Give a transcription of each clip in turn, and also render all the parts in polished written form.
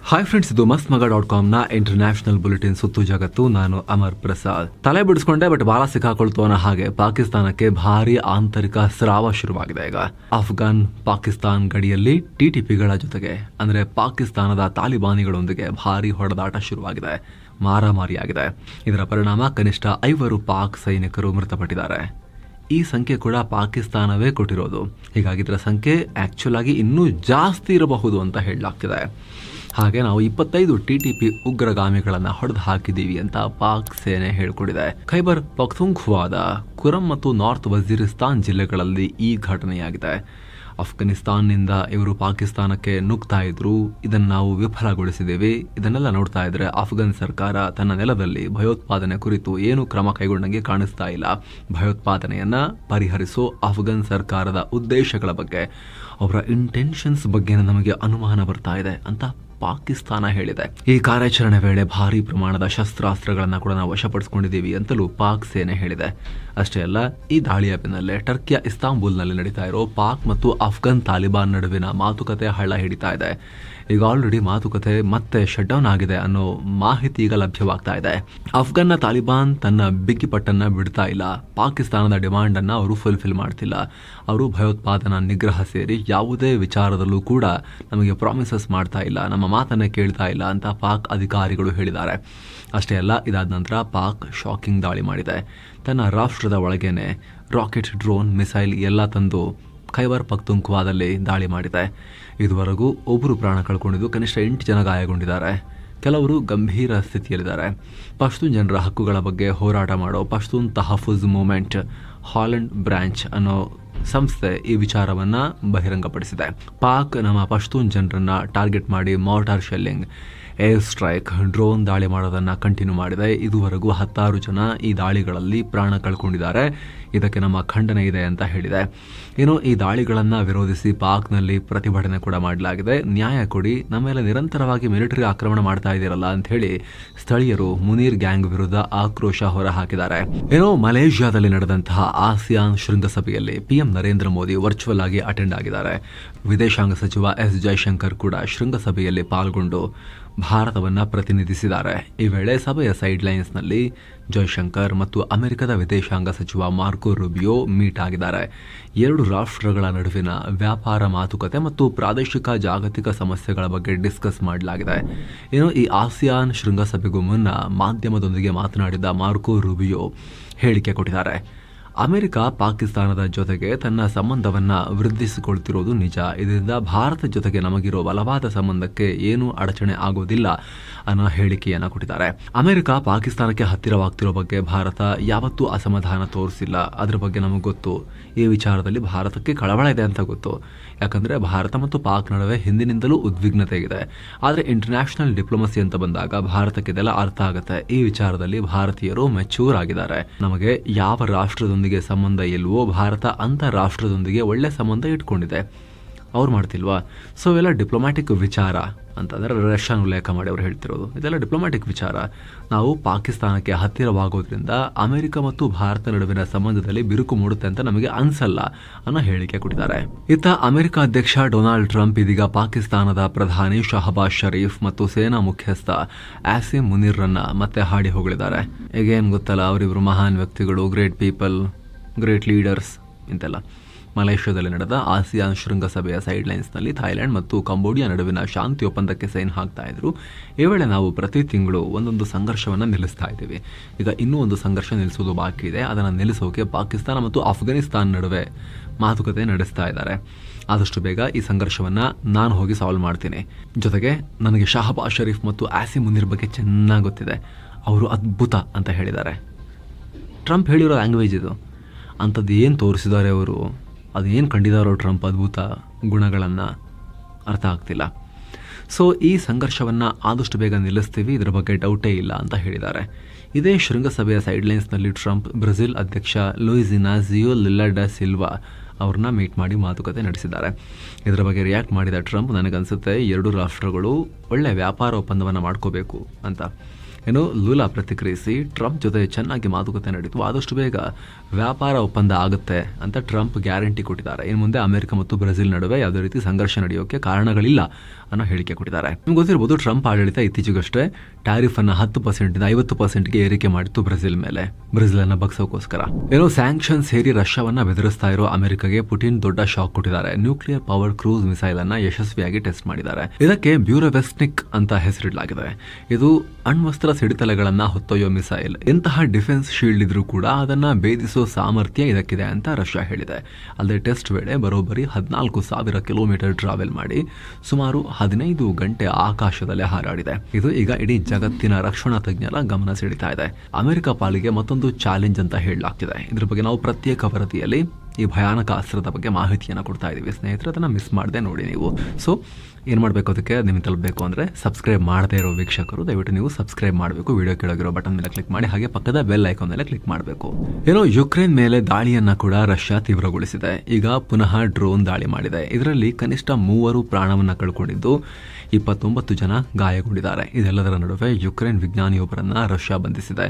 Hi friends, ಇದು ಮಸ್ತ್ ಮಗ .com ಇಂಟರ್ನ್ಯಾಷನಲ್ ಬುಲೆಟಿನ್ ಸುತ್ತು ಜಗತ್ತು. ನಾನು ಅಮರ್ ಪ್ರಸಾದ್. ತಲೆ ಬಿಡಿಸ್ಕೊಂಡೆ ಬಟ್ ಬಾಲ ಸಿಕ್ಕಾಕೊಳ್ತು ಅನ್ನೋ ಹಾಗೆ ಪಾಕಿಸ್ತಾನಕ್ಕೆ ಭಾರಿ ಆಂತರಿಕ ಸ್ರಾವ ಶುರುವಾಗಿದೆ. ಈಗ ಅಫ್ಘಾನ್ ಪಾಕಿಸ್ತಾನ್ ಗಡಿಯಲ್ಲಿ ಟಿಟಿಪಿಗಳ ಜೊತೆಗೆ ಅಂದ್ರೆ ಪಾಕಿಸ್ತಾನದ ತಾಲಿಬಾನಿಗಳೊಂದಿಗೆ ಭಾರಿ ಹೊಡೆದಾಟ ಶುರುವಾಗಿದೆ, ಮಾರಾಮಾರಿಯಾಗಿದೆ. ಇದರ ಪರಿಣಾಮ ಕನಿಷ್ಠ 5 ಪಾಕ್ ಸೈನಿಕರು ಮೃತಪಟ್ಟಿದ್ದಾರೆ. ಈ ಸಂಖ್ಯೆ ಕೂಡ ಪಾಕಿಸ್ತಾನವೇ ಕೊಟ್ಟಿರೋದು. ಹೀಗಾಗಿ ಇದರ ಸಂಖ್ಯೆ ಆಕ್ಚುಲ್ ಆಗಿ ಇನ್ನೂ ಜಾಸ್ತಿ ಇರಬಹುದು ಅಂತ ಹೇಳಲಾಗ್ತಿದೆ. ಹಾಗೆ ನಾವು 25 ಟಿಟಿಪಿ ಉಗ್ರಗಾಮಿಗಳನ್ನ ಹೊಡೆದು ಹಾಕಿದ್ದೀವಿ ಅಂತ ಪಾಕ್ ಸೇನೆ ಹೇಳಿಕೊಂಡಿದೆ. ಖೈಬರ್ ಪಖ್ತೂನ್ಖ್ವಾದ ಕುರಂ ಮತ್ತು ನಾರ್ತ್ ವಜೀರಿಸ್ತಾನ್ ಜಿಲ್ಲೆಗಳಲ್ಲಿ ಈ ಘಟನೆಯಾಗಿದೆ. ಅಫ್ಘಾನಿಸ್ತಾನ್ನಿಂದ ಇವರು ಪಾಕಿಸ್ತಾನಕ್ಕೆ ನುಗ್ತಾ ಇದ್ರು. ಇದನ್ನು ನಾವು ವಿಫಲಗೊಳಿಸಿದ್ದೇವೆ. ಇದನ್ನೆಲ್ಲ ನೋಡ್ತಾ ಇದ್ರೆ ಅಫ್ಘಾನ್ ಸರ್ಕಾರ ತನ್ನ ನೆಲದಲ್ಲಿ ಭಯೋತ್ಪಾದನೆ ಕುರಿತು ಏನು ಕ್ರಮ ಕೈಗೊಂಡಂಗೆ ಕಾಣಿಸ್ತಾ ಇಲ್ಲ. ಭಯೋತ್ಪಾದನೆಯನ್ನ ಪರಿಹರಿಸೋ ಅಫ್ಘಾನ್ ಸರ್ಕಾರದ ಉದ್ದೇಶಗಳ ಬಗ್ಗೆ, ಅವರ ಇಂಟೆನ್ಷನ್ಸ್ ಬಗ್ಗೆ ನಮಗೆ ಅನುಮಾನ ಬರ್ತಾ ಇದೆ ಅಂತ ಪಾಕಿಸ್ತಾನ ಹೇಳಿದೆ. ಈ ಕಾರ್ಯಾಚರಣೆ ವೇಳೆ ಭಾರಿ ಪ್ರಮಾಣದ ಶಸ್ತ್ರಾಸ್ತ್ರಗಳನ್ನು ಕೂಡ ನಾವು ವಶಪಡಿಸಿಕೊಂಡಿದ್ದೀವಿ ಅಂತಲೂ ಪಾಕ್ ಸೇನೆ ಹೇಳಿದೆ. ಅಷ್ಟೇ ಅಲ್ಲ, ಈ ದಾಳಿಯ ಬೆನ್ನಲ್ಲೇ ಟರ್ಕಿಯ ಇಸ್ತಾಂಬುಲ್ನಲ್ಲಿ ನಡೀತಾ ಇರೋ ಪಾಕ್ ಮತ್ತು ಅಫ್ಘಾನ್ ತಾಲಿಬಾನ್ ನಡುವಿನ ಮಾತುಕತೆ ಹಳ್ಳ ಹಿಡಿತಾ ಇದೆ. ಈಗ ಆಲ್ರೆಡಿ ಮಾತುಕತೆ ಮತ್ತೆ ಶಟ್ ಡೌನ್ ಆಗಿದೆ ಅನ್ನೋ ಮಾಹಿತಿ ಈಗ ಲಭ್ಯವಾಗ್ತಾ ಇದೆ. ಅಫ್ಘಾನ್ನ ತಾಲಿಬಾನ್ ತನ್ನ ಬಿಗಿಪಟ್ಟನ್ನ ಬಿಡ್ತಾ ಇಲ್ಲ. ಪಾಕಿಸ್ತಾನದ ಡಿಮಾಂಡ್ ಅನ್ನ ಅವರು ಫುಲ್ಫಿಲ್ ಮಾಡ್ತಿಲ್ಲ. ಅವರು ಭಯೋತ್ಪಾದನಾ ನಿಗ್ರಹ ಸೇರಿ ಯಾವುದೇ ವಿಚಾರದಲ್ಲೂ ಕೂಡ ನಮಗೆ ಪ್ರಾಮಿಸಸ್ ಮಾಡ್ತಾ ಇಲ್ಲ, ನಮ್ಮ ಮಾತನ್ನೇ ಕೇಳ್ತಾ ಇಲ್ಲ ಅಂತ ಪಾಕ್ ಅಧಿಕಾರಿಗಳು ಹೇಳಿದ್ದಾರೆ. ಅಷ್ಟೇ ಅಲ್ಲ, ಇದಾದ ನಂತರ ಪಾಕ್ ಶಾಕಿಂಗ್ ದಾಳಿ ಮಾಡಿದೆ. ತನ್ನ ರಾಷ್ಟ್ರದ ಒಳಗೇನೆ ರಾಕೆಟ್, ಡ್ರೋನ್, ಮಿಸೈಲ್ ಎಲ್ಲ ತಂದು ಖೈಬರ್ ಪಖ್ತೂನ್ಖ್ವಾದಲ್ಲಿ ದಾಳಿ ಮಾಡಿದೆ. ಇದುವರೆಗೂ ಒಬ್ಬರು ಪ್ರಾಣ ಕಳ್ಕೊಂಡಿದ್ದು, ಕನಿಷ್ಠ 8 ಜನ ಗಾಯಗೊಂಡಿದ್ದಾರೆ. ಕೆಲವರು ಗಂಭೀರ ಸ್ಥಿತಿಯಲ್ಲಿದ್ದಾರೆ. ಪಶ್ತೂನ್ ಜನರ ಹಕ್ಕುಗಳ ಬಗ್ಗೆ ಹೋರಾಟ ಮಾಡೋ ಪಶ್ತೂನ್ ತಹಫುಜ್ ಮೂವ್ಮೆಂಟ್ ಹಾಲೆಂಡ್ ಬ್ರಾಂಚ್ ಅನ್ನೋ ಸಂಸ್ಥೆ ಈ ವಿಚಾರವನ್ನ ಬಹಿರಂಗಪಡಿಸಿದೆ. ಪಾಕ್ ನಮ್ಮ ಪಶ್ತೂನ್ ಜನರನ್ನ ಟಾರ್ಗೆಟ್ ಮಾಡಿ mortar shelling, air strike, drone ದಾಳಿ ಮಾಡೋದನ್ನ ಕಂಟಿನ್ಯೂ ಮಾಡಿದೆ. ಇದುವರೆಗೂ 16 ಜನ ಈ ದಾಳಿಗಳಲ್ಲಿ ಪ್ರಾಣ ಕಳ್ಕೊಂಡಿದ್ದಾರೆ. ಇದಕ್ಕೆ ನಮ್ಮ ಖಂಡನೆ ಇದೆ ಅಂತ ಹೇಳಿದೆ. ಇನ್ನು ಈ ದಾಳಿಗಳನ್ನ ವಿರೋಧಿಸಿ ಪಾಕ್ನಲ್ಲಿ ಪ್ರತಿಭಟನೆ ಕೂಡ ಮಾಡಲಾಗಿದೆ. ನ್ಯಾಯ ಕೊಡಿ, ನಮ್ಮ ಮೇಲೆ ನಿರಂತರವಾಗಿ ಮಿಲಿಟರಿ ಆಕ್ರಮಣ ಮಾಡ್ತಾ ಇದ್ದೀರಲ್ಲ ಅಂತ ಹೇಳಿ ಸ್ಥಳೀಯರು ಮುನೀರ್ ಗ್ಯಾಂಗ್ ವಿರುದ್ಧ ಆಕ್ರೋಶ ಹೊರಹಾಕಿದ್ದಾರೆ. ಏನೋ ಮಲೇಷ್ಯಾದಲ್ಲಿ ನಡೆದಂತಹ ಆಸಿಯಾನ್ ಶೃಂಗಸಭೆಯಲ್ಲಿ PM ನರೇಂದ್ರ ಮೋದಿ ವರ್ಚುವಲ್ ಆಗಿ ಅಟೆಂಡ್ ಆಗಿದ್ದಾರೆ. ವಿದೇಶಾಂಗ ಸಚಿವ S ಜೈಶಂಕರ್ ಕೂಡ ಶೃಂಗಸಭೆಯಲ್ಲಿ ಪಾಲ್ಗೊಂಡು ಭಾರತವನ್ನ ಪ್ರತಿನಿಧಿಸಿದ್ದಾರೆ. ಈ ವೇಳೆ ಸಭೆಯ ಸೈಡ್ ಲೈನ್ಸ್ನಲ್ಲಿ ಜೈಶಂಕರ್ ಮತ್ತು ಅಮೆರಿಕದ ವಿದೇಶಾಂಗ ಸಚಿವ ಮಾರ್ಕೋ ರೂಬಿಯೋ ಮೀಟ್ ಆಗಿದ್ದಾರೆ. 2 ರಾಷ್ಟ್ರಗಳ ನಡುವಿನ ವ್ಯಾಪಾರ ಮಾತುಕತೆ ಮತ್ತು ಪ್ರಾದೇಶಿಕ ಜಾಗತಿಕ ಸಮಸ್ಯೆಗಳ ಬಗ್ಗೆ ಡಿಸ್ಕಸ್ ಮಾಡಲಾಗಿದೆ. ಇನ್ನು ಈ ಆಸಿಯಾನ್ ಶೃಂಗಸಭೆಗೂ ಮುನ್ನ ಮಾಧ್ಯಮದೊಂದಿಗೆ ಮಾತನಾಡಿದ ಮಾರ್ಕೋ ರೂಬಿಯೋ ಹೇಳಿಕೆ ಕೊಟ್ಟಿದ್ದಾರೆ. ಅಮೆರಿಕ ಪಾಕಿಸ್ತಾನದ ಜೊತೆಗೆ ತನ್ನ ಸಂಬಂಧವನ್ನ ವೃದ್ಧಿಸಿಕೊಳ್ತಿರೋದು ನಿಜ. ಇದರಿಂದ ಭಾರತ ಜೊತೆಗೆ ನಮಗಿರೋ ಬಲವಾದ ಸಂಬಂಧಕ್ಕೆ ಏನೂ ಅಡಚಣೆ ಆಗೋದಿಲ್ಲ ಅನ್ನೋ ಹೇಳಿಕೆಯನ್ನ ಕೊಟ್ಟಿದ್ದಾರೆ. ಅಮೆರಿಕ ಪಾಕಿಸ್ತಾನಕ್ಕೆ ಹತ್ತಿರವಾಗ್ತಿರೋ ಬಗ್ಗೆ ಭಾರತ ಯಾವತ್ತೂ ಅಸಮಾಧಾನ ತೋರಿಸಿಲ್ಲ. ಅದ್ರ ಬಗ್ಗೆ ನಮಗೆ ಗೊತ್ತು. ಈ ವಿಚಾರದಲ್ಲಿ ಭಾರತಕ್ಕೆ ಕಳವಳ ಇದೆ ಅಂತ ಗೊತ್ತು. ಯಾಕಂದ್ರೆ ಭಾರತ ಮತ್ತು ಪಾಕ್ ನಡುವೆ ಹಿಂದಿನಿಂದಲೂ ಉದ್ವಿಗ್ನತೆ ಇದೆ. ಆದರೆ ಇಂಟರ್ನ್ಯಾಷನಲ್ ಡಿಪ್ಲೊಮಸಿ ಅಂತ ಬಂದಾಗ ಭಾರತಕ್ಕೆ ಇದೆಲ್ಲ ಅರ್ಥ ಆಗುತ್ತೆ. ಈ ವಿಚಾರದಲ್ಲಿ ಭಾರತೀಯರು ಮೆಚೂರ್ ಆಗಿದ್ದಾರೆ. ನಮಗೆ ಯಾವ ರಾಷ್ಟ್ರದೊಂದಿಗೆ ಸಂಬಂಧ ಇಲ್ವೋ, ಭಾರತ ಅಂತ ರಾಷ್ಟ್ರದೊಂದಿಗೆ ಒಳ್ಳೆ ಸಂಬಂಧ ಇಟ್ಕೊಂಡಿದೆ. ಅವ್ರು ಮಾಡ್ತಿಲ್ವಾ? ಸೊ ಇವೆಲ್ಲ ಡಿಪ್ಲೊಮ್ಯಾಟಿಕ್ ವಿಚಾರ ಅಂತಂದ್ರೆ ರಷ್ಯಾನ್ ಉಲ್ಲೇಖ ಮಾಡಿ ಅವರು ಹೇಳ್ತಿರೋದು. ಇದೆಲ್ಲ ಡಿಪ್ಲೊಮ್ಯಾಟಿಕ್ ವಿಚಾರ. ನಾವು ಪಾಕಿಸ್ತಾನಕ್ಕೆ ಹತ್ತಿರವಾಗೋದ್ರಿಂದ ಅಮೆರಿಕ ಮತ್ತು ಭಾರತ ನಡುವಿನ ಸಂಬಂಧದಲ್ಲಿ ಬಿರುಕು ಮೂಡುತ್ತೆ ಅಂತ ನಮಗೆ ಅನ್ಸಲ್ಲ ಅನ್ನೋ ಹೇಳಿಕೆ ಕೊಟ್ಟಿದ್ದಾರೆ. ಇತ್ತ ಅಮೆರಿಕ ಅಧ್ಯಕ್ಷ ಡೊನಾಲ್ಡ್ ಟ್ರಂಪ್ ಇದೀಗ ಪಾಕಿಸ್ತಾನದ ಪ್ರಧಾನಿ ಶಹಬಾಜ್ ಶರೀಫ್ ಮತ್ತು ಸೇನಾ ಮುಖ್ಯಸ್ಥ ಆಸಿಮ್ ಮುನೀರ್ರನ್ನ ಮತ್ತೆ ಹಾಡಿ ಹೊಗಳಿದ್ದಾರೆ. ಈಗೇನು ಗೊತ್ತಲ್ಲ, ಅವರಿಬ್ರು ಮಹಾನ್ ವ್ಯಕ್ತಿಗಳು, ಗ್ರೇಟ್ ಪೀಪಲ್, ಗ್ರೇಟ್ ಲೀಡರ್ಸ್ ಇಂತೆಲ್ಲ. ಮಲೇಷ್ಯಾದಲ್ಲಿ ನಡೆದ ಆಸಿಯಾನ್ ಶೃಂಗಸಭೆಯ ಸೈಡ್ ಲೈನ್ಸ್ನಲ್ಲಿ ಥೈಲ್ಯಾಂಡ್ ಮತ್ತು ಕಂಬೋಡಿಯಾ ನಡುವಿನ ಶಾಂತಿ ಒಪ್ಪಂದಕ್ಕೆ ಸೈನ್ ಹಾಕ್ತಾ ಇದ್ರು. ಈ ವೇಳೆ ನಾವು ಪ್ರತಿ ತಿಂಗಳು ಒಂದೊಂದು ಸಂಘರ್ಷವನ್ನು ನಿಲ್ಲಿಸ್ತಾ ಇದ್ದೀವಿ. ಈಗ ಇನ್ನೂ ಒಂದು ಸಂಘರ್ಷ ನಿಲ್ಲಿಸೋದು ಬಾಕಿ ಇದೆ. ಅದನ್ನು ನಿಲ್ಲಿಸೋಕೆ ಪಾಕಿಸ್ತಾನ ಮತ್ತು ಅಫ್ಘಾನಿಸ್ತಾನ ನಡುವೆ ಮಾತುಕತೆ ನಡೆಸ್ತಾ ಇದ್ದಾರೆ. ಆದಷ್ಟು ಬೇಗ ಈ ಸಂಘರ್ಷವನ್ನ ನಾನು ಹೋಗಿ ಸಾಲ್ವ್ ಮಾಡ್ತೀನಿ. ಜೊತೆಗೆ ನನಗೆ ಶಹಬಾಜ್ ಶರೀಫ್ ಮತ್ತು ಆಸಿಮ್ ಮುನೀರ್ ಬಗ್ಗೆ ಚೆನ್ನಾಗಿ ಗೊತ್ತಿದೆ. ಅವರು ಅದ್ಭುತ ಅಂತ ಹೇಳಿದ್ದಾರೆ. ಟ್ರಂಪ್ ಹೇಳಿರೋ ಲ್ಯಾಂಗ್ವೇಜ್ ಇದು. ಅಂಥದ್ದು ಏನು ತೋರಿಸಿದ್ದಾರೆ ಅವರು, ಅದೇನು ಕಂಡಿದ್ದಾರೋ ಟ್ರಂಪ್ ಅದ್ಭುತ ಗುಣಗಳನ್ನು, ಅರ್ಥ ಆಗ್ತಿಲ್ಲ. ಸೊ ಈ ಸಂಘರ್ಷವನ್ನು ಆದಷ್ಟು ಬೇಗ ನಿಲ್ಲಿಸ್ತೀವಿ, ಇದರ ಬಗ್ಗೆ ಡೌಟೇ ಇಲ್ಲ ಅಂತ ಹೇಳಿದ್ದಾರೆ. ಇದೇ ಶೃಂಗಸಭೆಯ ಸೈಡ್ಲೈನ್ಸ್ನಲ್ಲಿ ಟ್ರಂಪ್ ಬ್ರೆಜಿಲ್ ಅಧ್ಯಕ್ಷ ಲೂಯಿಸ್ ಇನಾಸಿಯೋ ಲುಲಾ ಡ ಸಿಲ್ವಾ ಅವ್ರನ್ನ ಮೀಟ್ ಮಾಡಿ ಮಾತುಕತೆ ನಡೆಸಿದ್ದಾರೆ. ಇದರ ಬಗ್ಗೆ ರಿಯಾಕ್ಟ್ ಮಾಡಿದ ಟ್ರಂಪ್, ನನಗನ್ಸುತ್ತೆ 2 ರಾಷ್ಟ್ರಗಳು ಒಳ್ಳೆ ವ್ಯಾಪಾರ ಒಪ್ಪಂದವನ್ನು ಮಾಡ್ಕೋಬೇಕು ಅಂತ. ಏನು ಲೂಲಾ ಪ್ರತಿಕ್ರಿಯಿಸಿ, ಟ್ರಂಪ್ ಜೊತೆ ಚೆನ್ನಾಗಿ ಮಾತುಕತೆ ನಡೀತು, ಆದಷ್ಟು ಬೇಗ ವ್ಯಾಪಾರ ಒಪ್ಪಂದ ಆಗುತ್ತೆ ಅಂತ ಟ್ರಂಪ್ ಗ್ಯಾರಂಟಿ ಕೊಟ್ಟಿದ್ದಾರೆ. ಇನ್ನು ಮುಂದೆ ಅಮೆರಿಕ ಮತ್ತು ಬ್ರೆಜಿಲ್ ನಡುವೆ ಯಾವುದೇ ರೀತಿ ಸಂಘರ್ಷ ನಡೆಯೋಕೆ ಕಾರಣಗಳಿಲ್ಲ ಅನ್ನೋ ಹೇಳಿಕೆ ಕೊಟ್ಟಿದ್ದಾರೆ. ನಿಮ್ಗೆ ಗೊತ್ತಿರಬಹುದು, ಟ್ರಂಪ್ ಆಡಳಿತ ಇತ್ತೀಚೆಗಷ್ಟೇ ಟ್ಯಾರಿಫ್ ಅನ್ನ 10% 50%ಗೆ ಏರಿಕೆ ಮಾಡಿತ್ತು ಬ್ರೆಜಿಲ್ ಮೇಲೆ, ಬ್ರೆಜಿಲ್ ಅನ್ನ ಬಗ್ಸೋಕೋಸ್ಕರ. ಏನೋ ಸ್ಯಾಂಕ್ಷನ್ಸ್ ಹೇರಿ ರಷ್ಯಾವನ್ನ ಬೆದರಿಸ್ತಾ ಇರೋ ಅಮೆರಿಕಗೆ ಪುಟಿನ್ ದೊಡ್ಡ ಶಾಕ್ ಕೊಟ್ಟಿದ್ದಾರೆ. ನ್ಯೂಕ್ಲಿಯರ್ ಪವರ್ ಕ್ರೂಸ್ ಮಿಸೈಲ್ ಅನ್ನ ಯಶಸ್ವಿಯಾಗಿ ಟೆಸ್ಟ್ ಮಾಡಿದ್ದಾರೆ. ಇದಕ್ಕೆ ಬ್ಯೂರೋವೆಸ್ನಿಕ್ ಅಂತ ಹೆಸರಿಡಲಾಗಿದೆ. ಇದು ಅಣ್ವಸ್ತ್ರ ಸಿಡಿತಲೆಗಳನ್ನ ಹೊತ್ತೊಯ್ಯೋ ಮಿಸೈಲ್. ಎಂತಹ ಡಿಫೆನ್ಸ್ ಶೀಲ್ಡ್ ಇದ್ರೂ ಕೂಡ ಅದನ್ನ ಭೇದಿಸೋ ಸಾಮರ್ಥ್ಯ ಇದಕ್ಕಿದೆ ಅಂತ ರಷ್ಯಾ ಹೇಳಿದೆ. ಅಲ್ಲದೆ ಟೆಸ್ಟ್ ವೇಳೆ ಬರೋಬ್ಬರಿ 14,000 ಕಿಲೋಮೀಟರ್ ಟ್ರಾವೆಲ್ ಮಾಡಿ ಸುಮಾರು 15 ಗಂಟೆ ಆಕಾಶದಲ್ಲೇ ಹಾರಾಡಿದೆ. ಇದು ಈಗ ಇಡೀ ಜಗತ್ತಿನ ರಕ್ಷಣಾ ತಜ್ಞರ ಗಮನ ಸೆಳೀತಾ ಇದೆ. ಅಮೆರಿಕ ಪಾಲಿಗೆ ಮತ್ತೊಂದು ಚಾಲೆಂಜ್ ಅಂತ ಹೇಳಲಾಗ್ತಿದೆ. ಇದ್ರ ಬಗ್ಗೆ ನಾವು ಪ್ರತ್ಯೇಕ ವರದಿಯಲ್ಲಿ ಈ ಭಯಾನಕ ಅಸ್ತ್ರದ ಬಗ್ಗೆ ಮಾಹಿತಿಯನ್ನು ಕೊಡ್ತಾ ಇದ್ದೀವಿ ಸ್ನೇಹಿತರೆ, ಅದನ್ನು ಮಿಸ್ ಮಾಡದೆ ನೋಡಿ ನೀವು. ಸೊ ಏನು ಮಾಡಬೇಕು, ಅದಕ್ಕೆ ನಿಮಗೆ ತಲುಪಬೇಕು ಅಂದರೆ ಸಬ್ಸ್ಕ್ರೈಬ್ ಮಾಡದೇ ಇರೋ ವೀಕ್ಷಕರು ದಯವಿಟ್ಟು ನೀವು ಸಬ್ಸ್ಕ್ರೈಬ್ ಮಾಡಬೇಕು. ವಿಡಿಯೋ ಕೆಳಗಿರೋ ಬಟನ್ ಮೇಲೆ ಕ್ಲಿಕ್ ಮಾಡಿ, ಹಾಗೆ ಪಕ್ಕದ ಬೆಲ್ ಐಕಾನ್ ಮೇಲೆ ಕ್ಲಿಕ್ ಮಾಡಬೇಕು. ಏನೋ ಯುಕ್ರೇನ್ ಮೇಲೆ ದಾಳಿಯನ್ನ ಕೂಡ ರಷ್ಯಾ ತೀವ್ರಗೊಳಿಸಿದೆ. ಈಗ ಪುನಃ ಡ್ರೋನ್ ದಾಳಿ ಮಾಡಿದೆ. ಇದರಲ್ಲಿ ಕನಿಷ್ಠ 3 ಪ್ರಾಣವನ್ನ ಕಳ್ಕೊಂಡಿದ್ದು 29 ಜನ ಗಾಯಗೊಂಡಿದ್ದಾರೆ. ಇದೆಲ್ಲದರ ನಡುವೆ ಯುಕ್ರೇನ್ ವಿಜ್ಞಾನಿಯೊಬ್ಬರನ್ನ ರಷ್ಯಾ ಬಂಧಿಸಿದೆ.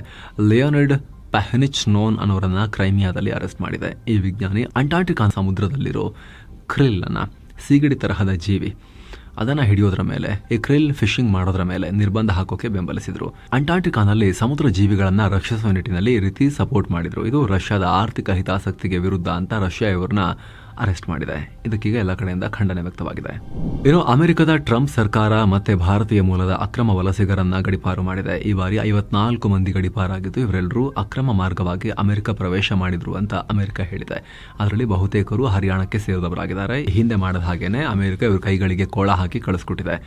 ಲಿಯೋನಿಡ್ ಪ್ಯಾಹ್ನಿಚ್ನೋನ್ ಅನ್ನೋರನ್ನ ಕ್ರೈಮಿಯಾದಲ್ಲಿ ಅರೆಸ್ಟ್ ಮಾಡಿದೆ. ಈ ವಿಜ್ಞಾನಿ ಅಂಟಾರ್ಟಿಕಾ ಸಮುದ್ರದಲ್ಲಿರೋ ಕ್ರಿಲ್ ಅನ್ನ, ಸೀಗಡಿ ತರಹದ ಜೀವಿ, ಅದನ್ನ ಹಿಡಿಯೋದ್ರ ಮೇಲೆ, ಈ ಕ್ರಿಲ್ ಫಿಶಿಂಗ್ ಮಾಡೋದ್ರ ಮೇಲೆ ನಿರ್ಬಂಧ ಹಾಕೋಕೆ ಬೆಂಬಲಿಸಿದ್ರು. ಅಂಟಾರ್ಟಿಕಾನಲ್ಲಿ ಸಮುದ್ರ ಜೀವಿಗಳನ್ನ ರಕ್ಷಿಸುವ ನಿಟ್ಟಿನಲ್ಲಿ ಈ ರೀತಿ ಸಪೋರ್ಟ್ ಮಾಡಿದ್ರು. ಇದು ರಷ್ಯಾದ ಆರ್ಥಿಕ ಹಿತಾಸಕ್ತಿಗೆ ವಿರುದ್ಧ ಅಂತ ರಷ್ಯಾ ಇವ್ರನ್ನ ಅರೆಸ್ಟ್ ಮಾಡಿದೆ. ಇದಕ್ಕೀಗ ಎಲ್ಲ ಕಡೆಯಿಂದ ಖಂಡನೆ ವ್ಯಕ್ತವಾಗಿದೆ. ಇನ್ನು ಅಮೆರಿಕದ ಟ್ರಂಪ್ ಸರ್ಕಾರ ಮತ್ತೆ ಭಾರತೀಯ ಮೂಲದ ಅಕ್ರಮ ವಲಸಿಗರನ್ನ ಗಡೀಪಾರು ಮಾಡಿದೆ. ಈ ಬಾರಿ 54 ಮಂದಿ ಗಡೀಪಾರಾಗಿದ್ದು, ಇವರೆಲ್ಲರೂ ಅಕ್ರಮ ಮಾರ್ಗವಾಗಿ ಅಮೆರಿಕ ಪ್ರವೇಶ ಮಾಡಿದ್ರು ಅಂತ ಅಮೆರಿಕ ಹೇಳಿದೆ. ಅದರಲ್ಲಿ ಬಹುತೇಕರು ಹರಿಯಾಣಕ್ಕೆ ಸೇರಿದವರಾಗಿದ್ದಾರೆ. ಹಿಂದೆ ಮಾಡದ ಹಾಗೇನೆ ಅಮೆರಿಕ ಇವ್ರ ಕೈಗಳಿಗೆ ಕೋಳ ಹಾಕಿ ಕಳಿಸ್ಕೊಟ್ಟಿದೆ.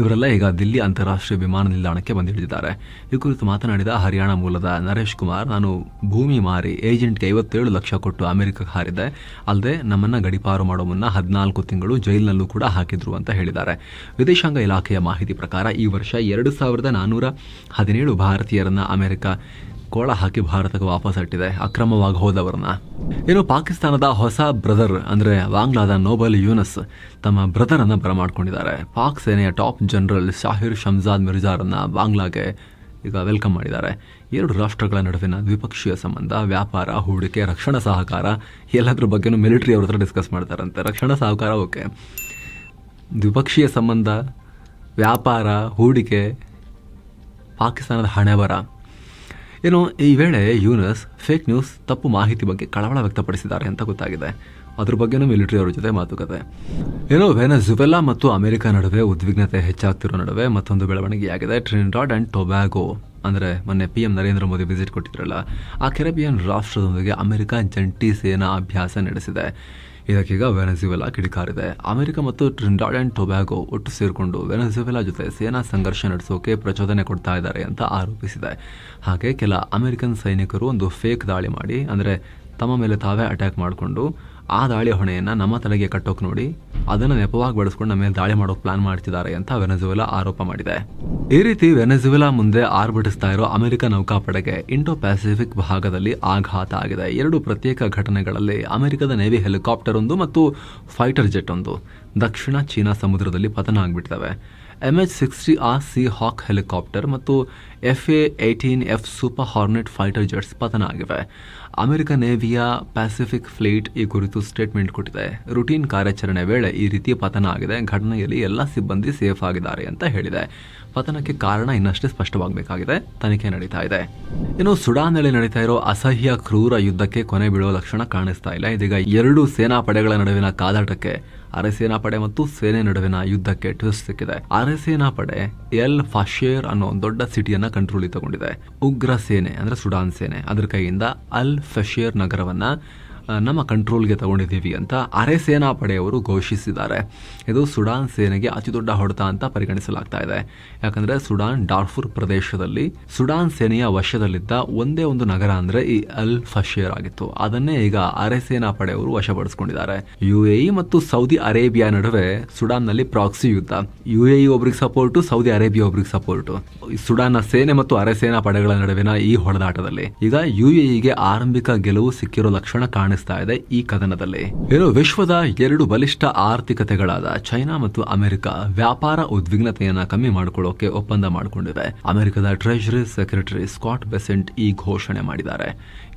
ಇವರೆಲ್ಲ ಈಗ ದಿಲ್ಲಿ ಅಂತಾರಾಷ್ಟ್ರೀಯ ವಿಮಾನ ನಿಲ್ದಾಣಕ್ಕೆ ಬಂದಿಳಿದಿದ್ದಾರೆ. ಈ ಕುರಿತು ಮಾತನಾಡಿದ ಹರಿಯಾಣ ಮೂಲದ ನರೇಶ್ ಕುಮಾರ್, ನಾನು ಭೂಮಿ ಮಾರಿ ಏಜೆಂಟ್ಗೆ 57 ಲಕ್ಷ ಕೊಟ್ಟು ಅಮೆರಿಕಕ್ಕೆ ಹಾರಿದ್ದೆ. ಅಲ್ಲದೆ ನಮ್ಮನ್ನ ಗಡೀಪಾರು ಮಾಡೋ ಮುನ್ನ 14 ತಿಂಗಳು ಜೈಲಿನಲ್ಲೂ ಕೂಡ ಹಾಕಿದ್ರು ಅಂತ ಹೇಳಿದ್ದಾರೆ. ವಿದೇಶಾಂಗ ಇಲಾಖೆಯ ಮಾಹಿತಿ ಪ್ರಕಾರ ಈ ವರ್ಷ 2417 ಭಾರತೀಯರನ್ನ ಅಮೆರಿಕ ಕೋಳ ಹಾಕಿ ಭಾರತಕ್ಕೆ ವಾಪಸ್ ಇಟ್ಟಿದೆ, ಅಕ್ರಮವಾಗಿ ಹೋದವರನ್ನ. ಏನು ಪಾಕಿಸ್ತಾನದ ಹೊಸ ಬ್ರದರ್ ಅಂದ್ರೆ ಬಾಂಗ್ಲಾದ ನೋಬಲ್ ಯೂನಸ್ ತಮ್ಮ ಬ್ರದರ್ ಅನ್ನ ಬರಮಾಡ್ಕೊಂಡಿದ್ದಾರೆ. ಪಾಕ್ ಸೇನೆಯ ಟಾಪ್ ಜನರಲ್ ಶಾಹಿರ್ ಶಮ್ಜಾದ್ ಮಿರ್ಜಾರನ್ನ ಬಾಂಗ್ಲಾಗೆ ಈಗ ವೆಲ್ಕಮ್ ಮಾಡಿದ್ದಾರೆ. 2 ರಾಷ್ಟ್ರಗಳ ನಡುವಿನ ದ್ವಿಪಕ್ಷೀಯ ಸಂಬಂಧ, ವ್ಯಾಪಾರ, ಹೂಡಿಕೆ, ರಕ್ಷಣಾ ಸಹಕಾರ ಎಲ್ಲದ್ರ ಬಗ್ಗೆನೂ ಮಿಲಿಟರಿ ಅವ್ರ ಹತ್ರ ಡಿಸ್ಕಸ್ ಮಾಡ್ತಾರಂತೆ. ರಕ್ಷಣಾ ಸಹಕಾರ ಓಕೆ, ದ್ವಿಪಕ್ಷೀಯ ಸಂಬಂಧ, ವ್ಯಾಪಾರ, ಹೂಡಿಕೆ, ಪಾಕಿಸ್ತಾನದ ಹಣೆಬರ. ಏನೋ ಈ ವೇಳೆ ಯೂನಸ್ ಫೇಕ್ ನ್ಯೂಸ್, ತಪ್ಪು ಮಾಹಿತಿ ಬಗ್ಗೆ ಕಳವಳ ವ್ಯಕ್ತಪಡಿಸಿದ್ದಾರೆ ಅಂತ ಗೊತ್ತಾಗಿದೆ. ಅದ್ರ ಬಗ್ಗೆನೂ ಮಿಲಿಟರಿ ಅವರ ಜೊತೆ ಮಾತುಕತೆ. ಏನೋ ವೆನೆಜುವೆಲಾ ಮತ್ತು ಅಮೆರಿಕ ನಡುವೆ ಉದ್ವಿಗ್ನತೆ ಹೆಚ್ಚಾಗ್ತಿರೋ ನಡುವೆ ಮತ್ತೊಂದು ಬೆಳವಣಿಗೆಯಾಗಿದೆ. ಟ್ರಿನಿಡಾಡ್ ಅಂಡ್ ಟೊಬ್ಯಾಗೊ ಅಂದರೆ ಮೊನ್ನೆ PM ನರೇಂದ್ರ ಮೋದಿ ವಿಸಿಟ್ ಕೊಟ್ಟಿದ್ರಲ್ಲ, ಆ ಕೆರೆಬಿಯನ್ ರಾಷ್ಟ್ರದೊಂದಿಗೆ ಅಮೆರಿಕ ಜಂಟಿ ಸೇನಾ ಅಭ್ಯಾಸ ನಡೆಸಿದೆ. ಇದಕ್ಕೀಗ ವೆನೆಜುವೆಲಾ ಕಿಡಿಕಾರಿದೆ. ಅಮೆರಿಕ ಮತ್ತು ಟ್ರಿನಿಡಾಡ್ ಅಂಡ್ ಟೊಬ್ಯಾಗೊ ಒಟ್ಟು ಸೇರಿಕೊಂಡು ವೆನೆಜುವೆಲಾ ಜೊತೆ ಸೇನಾ ಸಂಘರ್ಷ ನಡೆಸೋಕೆ ಪ್ರಚೋದನೆ ಕೊಡ್ತಾ ಇದ್ದಾರೆ ಅಂತ ಆರೋಪಿಸಿದೆ. ಹಾಗೆ ಕೆಲ ಅಮೆರಿಕನ್ ಸೈನಿಕರು ಒಂದು ಫೇಕ್ ದಾಳಿ ಮಾಡಿ, ಅಂದರೆ ತಮ್ಮ ಮೇಲೆ ತಾವೇ ಅಟ್ಯಾಕ್ ಮಾಡಿಕೊಂಡು ಆ ದಾಳಿ ಹೊಣೆಯನ್ನು ನಮ್ಮ ತಲೆಗೆ ಕಟ್ಟೋಕೆ ನೋಡಿ ಅದನ್ನು ನೆಪವಾಗಿ ಬಳಸ್ಕೊಂಡು ನಮ್ಮ ಮೇಲೆ ದಾಳಿ ಮಾಡೋಕೆ ಪ್ಲಾನ್ ಮಾಡ್ತಿದ್ದಾರೆ ಅಂತ ವೆನೆಜುವೆಲಾ ಆರೋಪ ಮಾಡಿದೆ. ಈ ರೀತಿ ವೆನೆಜುವೆಲಾ ಮುಂದೆ ಆರ್ಭಟಿಸ್ತಾ ಇರೋ ಅಮೆರಿಕ ನೌಕಾಪಡೆಗೆ ಇಂಡೋ ಪ್ಯಾಸಿಫಿಕ್ ಭಾಗದಲ್ಲಿ ಆಘಾತ ಆಗಿದೆ. 2 ಪ್ರತ್ಯೇಕ ಘಟನೆಗಳಲ್ಲಿ ಅಮೆರಿಕದ ನೇವಿ ಹೆಲಿಕಾಪ್ಟರ್ ಒಂದು ಮತ್ತು ಫೈಟರ್ ಜೆಟ್ ಒಂದು ದಕ್ಷಿಣ ಚೀನಾ ಸಮುದ್ರದಲ್ಲಿ ಪತನ ಆಗಿಬಿಟ್ಟಿವೆ. MH-60R ಸಿ ಹಾಕ್ ಹೆಲಿಕಾಪ್ಟರ್ ಮತ್ತು FA-18F super hornet fighter jets ಪತನ ಆಗಿವೆ. ಅಮೆರಿಕ ನೇವಿಯ ಪ್ಯಾಸಿಫಿಕ್ ಫ್ಲೀಟ್ ಈ ಕುರಿತು ಸ್ಟೇಟ್ಮೆಂಟ್ ಕೊಟ್ಟಿದೆ. ರುಟೀನ್ ಕಾರ್ಯಾಚರಣೆ ವೇಳೆ ಈ ರೀತಿ ಪತನ ಆಗಿದೆ. ಘಟನೆಯಲ್ಲಿ ಎಲ್ಲ ಸಿಬ್ಬಂದಿ ಸೇಫ್ ಆಗಿದ್ದಾರೆ ಅಂತ ಹೇಳಿದೆ. ಪತನಕ್ಕೆ ಕಾರಣ ಇನ್ನಷ್ಟೇ ಸ್ಪಷ್ಟವಾಗಬೇಕಾಗಿದೆ, ತನಿಖೆ ನಡೀತಾ ಇದೆ. ಇನ್ನು ಸುಡಾನ್ನಲ್ಲಿ ನಡೀತಾ ಇರೋ ಅಸಹ್ಯ ಕ್ರೂರ ಯುದ್ಧಕ್ಕೆ ಕೊನೆ ಬೀಳುವ ಲಕ್ಷಣ ಕಾಣಿಸ್ತಾ ಇಲ್ಲ. ಇದೀಗ 2 ಸೇನಾ ಪಡೆಗಳ ನಡುವಿನ ಕಾದಾಟಕ್ಕೆ, ಅರೆ ಸೇನಾಪಡೆ ಮತ್ತು ಸೇನೆ ನಡುವಿನ ಯುದ್ಧಕ್ಕೆ ಟ್ವಿಸ್ಟ್ ಸಿಕ್ಕಿದೆ. ಅರೆ ಸೇನಾಪಡೆ ಎಲ್ ಫಾಶೇರ್ ಅನ್ನೋ ದೊಡ್ಡ ಸಿಟಿಯನ್ನ ಕಂಟ್ರೋಲ್ ತಗೊಂಡಿದೆ. ಉಗ್ರ ಸೇನೆ ಅಂದ್ರೆ ಸುಡಾನ್ ಸೇನೆ ಅದರ ಕೈಯಿಂದ ಅಲ್ ಫಶೇರ್ ನಗರವನ್ನ ನಮ್ಮ ಕಂಟ್ರೋಲ್ಗೆ ತಗೊಂಡಿದ್ದೀವಿ ಅಂತ ಅರೆ ಸೇನಾ ಪಡೆಯವರು ಘೋಷಿಸಿದ್ದಾರೆ. ಇದು ಸುಡಾನ್ ಸೇನೆಗೆ ಅತಿ ದೊಡ್ಡ ಹೊಡೆತ ಅಂತ ಪರಿಗಣಿಸಲಾಗ್ತಾ ಇದೆ. ಯಾಕಂದ್ರೆ ಸುಡಾನ್ ಡಾರ್ಫುರ್ ಪ್ರದೇಶದಲ್ಲಿ ಸುಡಾನ್ ಸೇನೆಯ ವಶದಲ್ಲಿದ್ದ ಒಂದೇ ಒಂದು ನಗರ ಅಂದ್ರೆ ಈ ಅಲ್ ಫಶೇರ್ ಆಗಿತ್ತು. ಅದನ್ನೇ ಈಗ ಅರೆ ಸೇನಾ ಪಡೆಯವರು ವಶಪಡಿಸಿಕೊಂಡಿದ್ದಾರೆ. UAE ಮತ್ತು ಸೌದಿ ಅರೇಬಿಯಾ ನಡುವೆ ಸುಡಾನ್ನಲ್ಲಿ ಪ್ರಾಕ್ಸಿ ಯುದ್ಧ. UAE ಒಬ್ರಿಗೆ ಸಪೋರ್ಟು, ಸೌದಿ ಅರೇಬಿಯಾ ಒಬ್ರಿಗೆ ಸಪೋರ್ಟು. ಸುಡಾನ್ನ ಸೇನೆ ಮತ್ತು ಅರೆ ಸೇನಾ ಪಡೆಗಳ ನಡುವಿನ ಈ ಹೊಡೆದಾಟದಲ್ಲಿ ಈಗ UAEಗೆ ಆರಂಭಿಕ ಗೆಲುವು ಸಿಕ್ಕಿರೋ ಲಕ್ಷಣ ಕಾಣಿಸ್ತಾ ತಿಳಿಸ್ತಾ ಇದೆ ಈ ಕಥನದಲ್ಲಿ. ವಿಶ್ವದ 2 ಬಲಿಷ್ಠ ಆರ್ಥಿಕತೆಗಳಾದ ಚೈನಾ ಮತ್ತು ಅಮೆರಿಕ ವ್ಯಾಪಾರ ಉದ್ವಿಗ್ನತೆಯನ್ನ ಕಮ್ಮಿ ಮಾಡಿಕೊಳ್ಳೋಕೆ ಒಪ್ಪಂದ ಮಾಡಿಕೊಂಡಿವೆ. ಅಮೆರಿಕದ ಟ್ರೆಜರಿ ಸೆಕ್ರೆಟರಿ ಸ್ಕಾಟ್ ಬೆಸೆಂಟ್ ಈ ಘೋಷಣೆ ಮಾಡಿದ್ದಾರೆ.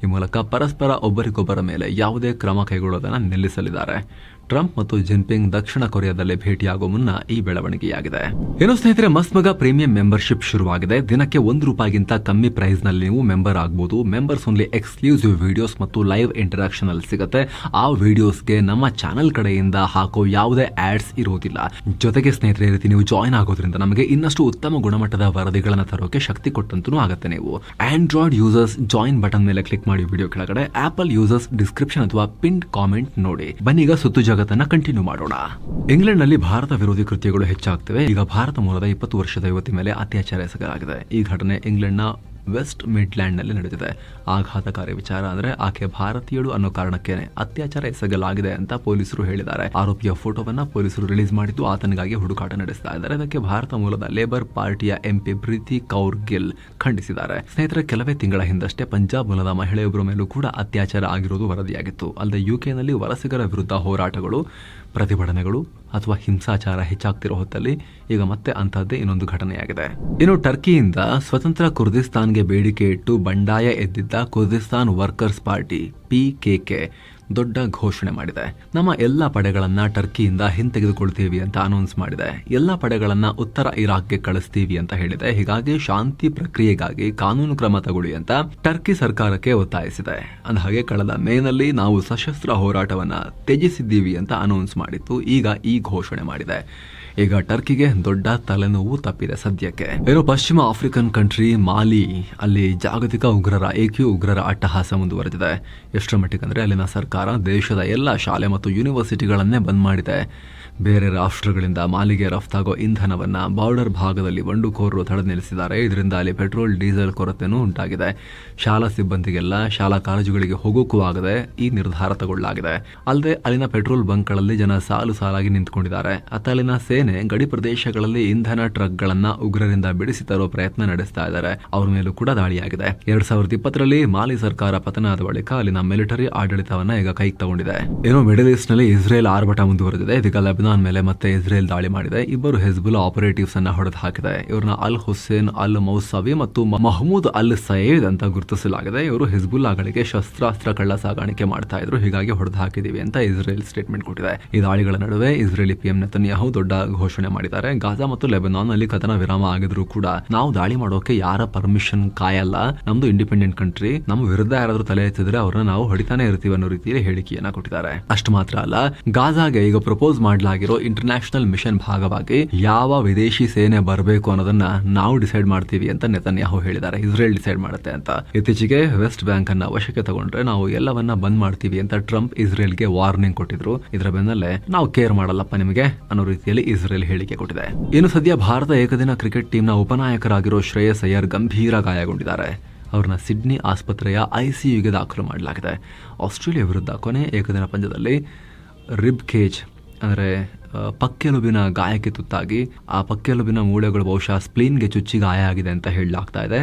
ಈ ಮೂಲಕ ಪರಸ್ಪರ ಒಬ್ಬರಿಗೊಬ್ಬರ ಮೇಲೆ ಯಾವುದೇ ಕ್ರಮ ಕೈಗೊಳ್ಳೋದನ್ನು ನಿಲ್ಲಿಸಲಿದ್ದಾರೆ. ಟ್ರಂಪ್ ಮತ್ತು ಜಿನ್ಪಿಂಗ್ ದಕ್ಷಿಣ ಕೊರಿಯಾದಲ್ಲಿ ಭೇಟಿಯಾಗುವ ಮುನ್ನ ಈ ಬೆಳವಣಿಗೆಯಾಗಿದೆ. ಸ್ನೇಹಿತರೆ, ಮಸ್ತ್ ಮಗ ಪ್ರೀಮಿಯಂ ಮೆಂಬರ್ಶಿಪ್ ಶುರುವಾಗಿದೆ. ದಿನಕ್ಕೆ ₹1 ಕಮ್ಮಿ ಪ್ರೈಸ್ ನಲ್ಲಿ ನೀವು ಮೆಂಬರ್ ಆಗಬಹುದು. ಮೆಂಬರ್ಸ್ ಓನ್ಲಿ ಎಕ್ಸ್ಕ್ಲೂಸಿವ್ ವಿಡಿಯೋಸ್ ಮತ್ತು ಲೈವ್ ಇಂಟರಾಕ್ಷನ್ ಅಲ್ಲಿ ಸಿಗುತ್ತೆ. ಆ ವಿಡಿಯೋಸ್ಗೆ ನಮ್ಮ ಚಾನೆಲ್ ಕಡೆಯಿಂದ ಹಾಕೋ ಯಾವುದೇ ಆಡ್ಸ್ ಇರೋದಿಲ್ಲ. ಜೊತೆಗೆ ಸ್ನೇಹಿತರೆ, ಈ ರೀತಿ ನೀವು ಜಾಯ್ನ್ ಆಗೋದ್ರಿಂದ ನಮಗೆ ಇನ್ನಷ್ಟು ಉತ್ತಮ ಗುಣಮಟ್ಟದ ವರದಿಗಳನ್ನು ತರೋಕೆ ಶಕ್ತಿ ಕೊಟ್ಟಂತೂ ಆಗುತ್ತೆ. ನೀವು ಆಂಡ್ರಾಯ್ಡ್ ಯೂಸರ್ಸ್ ಜಾಯಿನ್ ಬಟನ್ ಮೇಲೆ ಕ್ಲಿಕ್ ಮಾಡಿ ವಿಡಿಯೋ ಕೆಳಗಡೆ, ಆಪಲ್ ಯೂಸರ್ಸ್ ಡಿಸ್ಕ್ರಿಪ್ಷನ್ ಅಥವಾ ಪಿನ್ಡ್ ಕಾಮೆಂಟ್ ನೋಡಿ. ಬನ್ನಿ ಈಗ ಸುತ್ತು ಜಗತ್ತನ್ನ ಕಂಟಿನ್ಯೂ ಮಾಡೋಣ. ಇಂಗ್ಲೆಂಡ್ ನಲ್ಲಿ ಭಾರತ ವಿರೋಧಿ ಕೃತ್ಯಗಳು ಹೆಚ್ಚಾಗ್ತಿವೆ. ಈಗ ಭಾರತ ಮೂಲದ 20 ವರ್ಷದ ಯುವತಿ ಮೇಲೆ ಅತ್ಯಾಚಾರ ಎಸಗಲಾಗಿದೆ. ಈ ಘಟನೆ ಇಂಗ್ಲೆಂಡ್ನ ವೆಸ್ಟ್ ಮಿಡ್ಲ್ಯಾಂಡ್ ನಲ್ಲಿ ನಡೆದಿದೆ. ಆಘಾತಕಾರಿ ವಿಚಾರ ಅಂದ್ರೆ ಆಕೆ ಭಾರತೀಯಳು ಅನ್ನೋ ಕಾರಣಕ್ಕೆ ಅತ್ಯಾಚಾರ ಎಸಗಲಾಗಿದೆ ಅಂತ ಪೊಲೀಸರು ಹೇಳಿದ್ದಾರೆ. ಆರೋಪಿಯ ಫೋಟೋವನ್ನ ಪೊಲೀಸರು ರಿಲೀಸ್ ಮಾಡಿದ್ದು ಆತನಿಗಾಗಿ ಹುಡುಕಾಟ ನಡೆಸ್ತಾ ಇದ್ದಾರೆ. ಅದಕ್ಕೆ ಭಾರತ ಮೂಲದ ಲೇಬರ್ ಪಾರ್ಟಿಯ ಎಂಪಿ ಪ್ರೀತಿ ಕೌರ್ ಗಿಲ್ ಖಂಡಿಸಿದ್ದಾರೆ. ಸ್ನೇಹಿತರೆ, ಕೆಲವೇ ತಿಂಗಳ ಹಿಂದಷ್ಟೇ ಪಂಜಾಬ್ ಮೂಲದ ಮಹಿಳೆಯೊಬ್ಬರ ಮೇಲೂ ಕೂಡ ಅತ್ಯಾಚಾರ ಆಗಿರುವುದು ವರದಿಯಾಗಿತ್ತು. ಅಲ್ಲದೆ ಯುಕೆನಲ್ಲಿ ವಲಸಿಗರ ವಿರುದ್ಧ ಹೋರಾಟಗಳು, ಪ್ರತಿಭಟನೆಗಳು ಅಥವಾ ಹಿಂಸಾಚಾರ ಹೆಚ್ಚಾಗ್ತಿರೋ ಹೊತ್ತಲ್ಲಿ ಈಗ ಮತ್ತೆ ಅಂತಹದ್ದೇ ಇನ್ನೊಂದು ಘಟನೆಯಾಗಿದೆ. ಇನ್ನು ಟರ್ಕಿಯಿಂದ ಸ್ವತಂತ್ರ ಕುರ್ದಿಸ್ತಾನ್ಗೆ ಬೇಡಿಕೆ ಇಟ್ಟು ಬಂಡಾಯ ಎದ್ದಿದ್ದ ಕುರ್ದಿಸ್ತಾನ್ ವರ್ಕರ್ಸ್ ಪಾರ್ಟಿ PKK ದೊಡ್ಡ ಘೋಷಣೆ ಮಾಡಿದೆ. ನಮ್ಮ ಎಲ್ಲಾ ಪಡೆಗಳನ್ನ ಟರ್ಕಿಯಿಂದ ಹಿಂತೆಗೆದುಕೊಳ್ತೀವಿ ಅಂತ ಅನೌನ್ಸ್ ಮಾಡಿದೆ. ಎಲ್ಲಾ ಪಡೆಗಳನ್ನ ಉತ್ತರ ಇರಾಕ್ಗೆ ಕಳಿಸ್ತೀವಿ ಅಂತ ಹೇಳಿದೆ. ಹೀಗಾಗಿ ಶಾಂತಿ ಪ್ರಕ್ರಿಯೆಗಾಗಿ ಕಾನೂನು ಕ್ರಮ ತಗೊಳ್ಳಿ ಅಂತ ಟರ್ಕಿ ಸರ್ಕಾರಕ್ಕೆ ಒತ್ತಾಯಿಸಿದೆ. ಅಂದಹಾಗೆ ಕಳೆದ ಮೇನಲ್ಲಿ ನಾವು ಸಶಸ್ತ್ರ ಹೋರಾಟವನ್ನ ತ್ಯಜಿಸಿದ್ದೀವಿ ಅಂತ ಅನೌನ್ಸ್ ಮಾಡಿತ್ತು. ಈಗ ಈ ಘೋಷಣೆ ಮಾಡಿದೆ. ಈಗ ಟರ್ಕಿಗೆ ದೊಡ್ಡ ತಲೆನೋವು ತಪ್ಪಿದೆ ಸದ್ಯಕ್ಕೆ. ಪಶ್ಚಿಮ ಆಫ್ರಿಕನ್ ಕಂಟ್ರಿ ಮಾಲಿ, ಅಲ್ಲಿ ಜಾಗತಿಕ ಉಗ್ರರ ಉಗ್ರರ ಅಟ್ಟಹಾಸ ಮುಂದುವರೆದಿದೆ. ಎಷ್ಟರ ಮಟ್ಟಿಗೆ ಅಂದ್ರೆ ಅಲ್ಲಿನ ಸರ್ಕಾರ ದೇಶದ ಎಲ್ಲ ಶಾಲೆ ಮತ್ತು ಯೂನಿವರ್ಸಿಟಿಗಳನ್ನೇ ಬಂದ್ ಮಾಡಿದೆ. ಬೇರೆ ರಾಷ್ಟ್ರಗಳಿಂದ ಮಾಲಿಗೆ ರಫ್ತಾಗೋ ಇಂಧನವನ್ನ ಬಾರ್ಡರ್ ಭಾಗದಲ್ಲಿ ಬಂಡುಕೋರರು ತಡೆದು ನಿಲ್ಲಿಸಿದ್ದಾರೆ. ಇದರಿಂದ ಅಲ್ಲಿ ಪೆಟ್ರೋಲ್ ಡೀಸೆಲ್ ಕೊರತೆನೂ ಉಂಟಾಗಿದೆ. ಶಾಲಾ ಸಿಬ್ಬಂದಿಗೆಲ್ಲ ಶಾಲಾ ಕಾಲೇಜುಗಳಿಗೆ ಹೋಗೋಕ್ಕೂ ಆಗದೆ ಈ ನಿರ್ಧಾರ ತಗೊಳ್ಳಲಾಗಿದೆ. ಅಲ್ಲದೆ ಅಲ್ಲಿನ ಪೆಟ್ರೋಲ್ ಬಂಕ್ಗಳಲ್ಲಿ ಜನ ಸಾಲು ಸಾಲಾಗಿ ನಿಂತ್ಕೊಂಡಿದ್ದಾರೆ. ಅಲ್ಲಿನ ಸೇನೆ ಗಡಿ ಪ್ರದೇಶಗಳಲ್ಲಿ ಇಂಧನ ಟ್ರಕ್ಗಳನ್ನ ಉಗ್ರರಿಂದ ಬಿಡಿಸಿ ತರೋ ಪ್ರಯತ್ನ ನಡೆಸ್ತಾ ಇದ್ದಾರೆ. ಅವ್ರ ಮೇಲೂ ಕೂಡ ದಾಳಿಯಾಗಿದೆ. 2020ರಲ್ಲಿ ಮಾಲಿ ಸರ್ಕಾರ ಪತನ ಆದ ಬಳಿಕ ಅಲ್ಲಿನ ಮಿಲಿಟರಿ ಆಡಳಿತವನ್ನ ಈಗ ಕೈಗೆ ತಗೊಂಡಿದೆ. ಮಿಡಲ್ ಈಸ್ಟ್ ನಲ್ಲಿ ಇಸ್ರೇಲ್ ಆರ್ಭಟ ಮುಂದುವರೆದಿದೆ. ಇದೀಗ ಲೆಬನಾನ್ ಮೇಲೆ ಮತ್ತೆ ಇಸ್ರೇಲ್ ದಾಳಿ ಮಾಡಿದೆ. ಇಬ್ಬರು ಹೆಜ್ಬುಲ್ಲಾ ಆಪರೇಟಿವ್ಸ್ ಅನ್ನ ಹೊಡೆದು ಹಾಕಿದೆ. ಇವ್ರನ್ನ ಅಲ್ ಹುಸೇನ್ ಅಲ್ ಮೌಸವಿ ಮತ್ತು ಮಹಮೂದ್ ಅಲ್ ಸಯೇದ್ ಅಂತ ಗುರುತಿಸಲಾಗಿದೆ. ಇವರು ಹೆಜ್ಬುಲ್ಲಾಗಳಿಗೆ ಶಸ್ತ್ರಾಸ್ತ್ರ ಕಳ್ಳ ಸಾಗಾಣಿಕೆ ಮಾಡ್ತಾ ಇದ್ರು. ಹೀಗಾಗಿ ಹೊಡೆದು ಹಾಕಿದೀವಿ ಅಂತ ಇಸ್ರೇಲ್ ಸ್ಟೇಟ್ಮೆಂಟ್ ಕೊಟ್ಟಿದೆ. ಈ ದಾಳಿಗಳ ನಡುವೆ ಇಸ್ರೇಲಿ PM ನೆತನ್ಯಾಹು ದೊಡ್ಡ ಘೋಷಣೆ ಮಾಡಿದ್ದಾರೆ. ಗಾಜಾ ಮತ್ತು ಲೆಬನಾನ್ ನಲ್ಲಿ ಕದನ ವಿರಾಮ ಆಗಿದ್ರು ಕೂಡ ನಾವು ದಾಳಿ ಮಾಡೋಕೆ ಯಾರ ಪರ್ಮಿಷನ್ ಕಾಯಲ್ಲ. ನಮ್ದು ಇಂಡಿಪೆಂಡೆಂಟ್ ಕಂಟ್ರಿ. ನಮ್ಮ ವಿರುದ್ಧ ಯಾರಾದ್ರೂ ತಲೆ ಎತ್ತಿದ್ರೆ ಅವ್ರನ್ನ ನಾವು ಹೊಡಿತಾನೆ ಇರ್ತೀವಿ ಅನ್ನೋ ರೀತಿಯಲ್ಲಿ ಹೇಳಿಕೆಯನ್ನ ಕೊಟ್ಟಿದ್ದಾರೆ. ಅಷ್ಟು ಮಾತ್ರ ಅಲ್ಲ, ಗಾಜಾಗೆ ಈಗ ಪ್ರಪೋಸ್ ಮಾಡಲಾಗಿರೋ ಇಂಟರ್ನ್ಯಾಷನಲ್ ಮಿಷನ್ ಭಾಗವಾಗಿ ಯಾವ ವಿದೇಶಿ ಸೇನೆ ಬರಬೇಕು ಅನ್ನೋದನ್ನ ನಾವು ಡಿಸೈಡ್ ಮಾಡ್ತೀವಿ ಅಂತ ನೆತನ್ಯಾಹು ಹೇಳಿದ್ದಾರೆ. ಇಸ್ರೇಲ್ ಡಿಸೈಡ್ ಮಾಡುತ್ತೆ ಅಂತ. ಇತ್ತೀಚೆಗೆ ವೆಸ್ಟ್ ಬ್ಯಾಂಕ್ ಅನ್ನ ವಶಕ್ಕೆ ತಗೊಂಡ್ರೆ ನಾವು ಎಲ್ಲವನ್ನ ಬಂದ್ ಮಾಡ್ತೀವಿ ಅಂತ ಟ್ರಂಪ್ ಇಸ್ರೇಲ್ಗೆ ವಾರ್ನಿಂಗ್ ಕೊಟ್ಟಿದ್ರು. ಇದರ ಬೆನ್ನಲ್ಲೇ ನಾವು ಕೇರ್ ಮಾಡಲ್ಲಪ್ಪ ನಿಮಗೆ ಅನ್ನೋ ರೀತಿಯಲ್ಲಿ ಇಸ್ರೇಲ್ ಹೇಳಿಕೆ ಕೊಟ್ಟಿದೆ. ಇನ್ನು ಸದ್ಯ ಭಾರತ ಏಕದಿನ ಕ್ರಿಕೆಟ್ ಟೀಮ್ನ ಉಪನಾಯಕರಾಗಿರೋ ಶ್ರೇಯಸ್ ಅಯ್ಯರ್ ಗಂಭೀರ ಗಾಯಗೊಂಡಿದ್ದಾರೆ. ಅವ್ರನ್ನ ಸಿಡ್ನಿ ಆಸ್ಪತ್ರೆಯ ICUಗೆ ದಾಖಲು ಮಾಡಲಾಗಿದೆ. ಆಸ್ಟ್ರೇಲಿಯಾ ವಿರುದ್ಧ ಕೊನೆ ಏಕದಿನ ಪಂದ್ಯದಲ್ಲಿ ರಿಬ್ ಕೇಜ್ ಅಂದರೆ ಪಕ್ಕೆಲುಬಿನ ಗಾಯಕ್ಕೆ ತುತ್ತಾಗಿ ಆ ಪಕ್ಕೆಲುಬಿನ ಮೂಳೆಗಳು ಬಹುಶಃ ಸ್ಪ್ಲೀನ್ಗೆ ಚುಚ್ಚಿ ಗಾಯ ಆಗಿದೆ ಅಂತ ಹೇಳಲಾಗ್ತಾ ಇದೆ.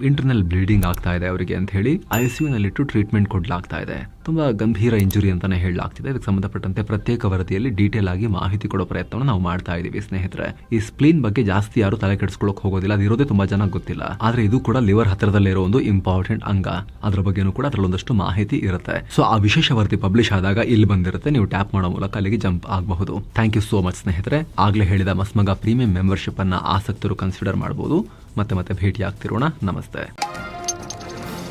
ಇಂಟರ್ನಲ್ ಬ್ಲೀಡಿಂಗ್ ಆಗ್ತಾ ಇದೆ ಅವರಿಗೆ ಅಂತ ಹೇಳಿ ICUನಲ್ಲಿಟ್ಟು ಟ್ರೀಟ್ಮೆಂಟ್ ಕೊಡಲಾಗ್ತಾ ಇದೆ. ತುಂಬಾ ಗಂಭೀರ ಇಂಜುರಿ ಅಂತಾನೆ ಹೇಳಲಾಗ್ತಿದೆ. ಇದಕ್ಕೆ ಸಂಬಂಧಪಟ್ಟಂತೆ ಪ್ರತ್ಯೇಕ ವರದಿಯಲ್ಲಿ ಡೀಟೇಲ್ ಆಗಿ ಮಾಹಿತಿ ಕೊಡೋ ಪ್ರಯತ್ನವನ್ನು ನಾವು ಮಾಡ್ತಾ ಇದೀವಿ ಸ್ನೇಹಿತರೆ. ಈ ಸ್ಪ್ಲೀನ್ ಬಗ್ಗೆ ಜಾಸ್ತಿ ಯಾರು ತಲೆ ಕೆಡಿಸ್ಕೊಳ್ಳೋಕೆ ಹೋಗೋದಿಲ್ಲ. ಅದಿರೋದೇ ತುಂಬಾ ಜನ ಗೊತ್ತಿಲ್ಲ. ಆದ್ರೆ ಇದು ಕೂಡ ಲಿವರ್ ಹತ್ತಿರದಲ್ಲಿರೋ ಒಂದು ಇಂಪಾರ್ಟೆಂಟ್ ಅಂಗ. ಅದ್ರ ಬಗ್ಗೆನೂ ಕೂಡ ಅದರಲ್ಲಿ ಒಂದಷ್ಟು ಮಾಹಿತಿ ಇರುತ್ತೆ. ಸೊ ಆ ವಿಶೇಷ ವರದಿ ಪಬ್ಲಿಷ್ ಆದಾಗ ಇಲ್ಲಿ ಬಂದಿರುತ್ತೆ. ನೀವು ಟ್ಯಾಪ್ ಮಾಡೋ ಮೂಲಕ ಅಲ್ಲಿಗೆ ಜಂಪ್ ಆಗಬಹುದು. ಥ್ಯಾಂಕ್ ಯು ಸೋ ಮಚ್ ಸ್ನೇಹಿತರೆ. ಆಗ್ಲೇ ಹೇಳಿದ ಮಸ್ಮಗ ಪ್ರೀಮಿಯಂ ಮೆಂಬರ್ಶಿಪ್ ಅನ್ನ ಆಸಕ್ತರು ಕನ್ಸಿಡರ್ ಮಾಡಬಹುದು. ಮತ್ತೆ ಭೇಟಿ ಆಗ್ತಿರೋಣ. ನಮಸ್ತೆ.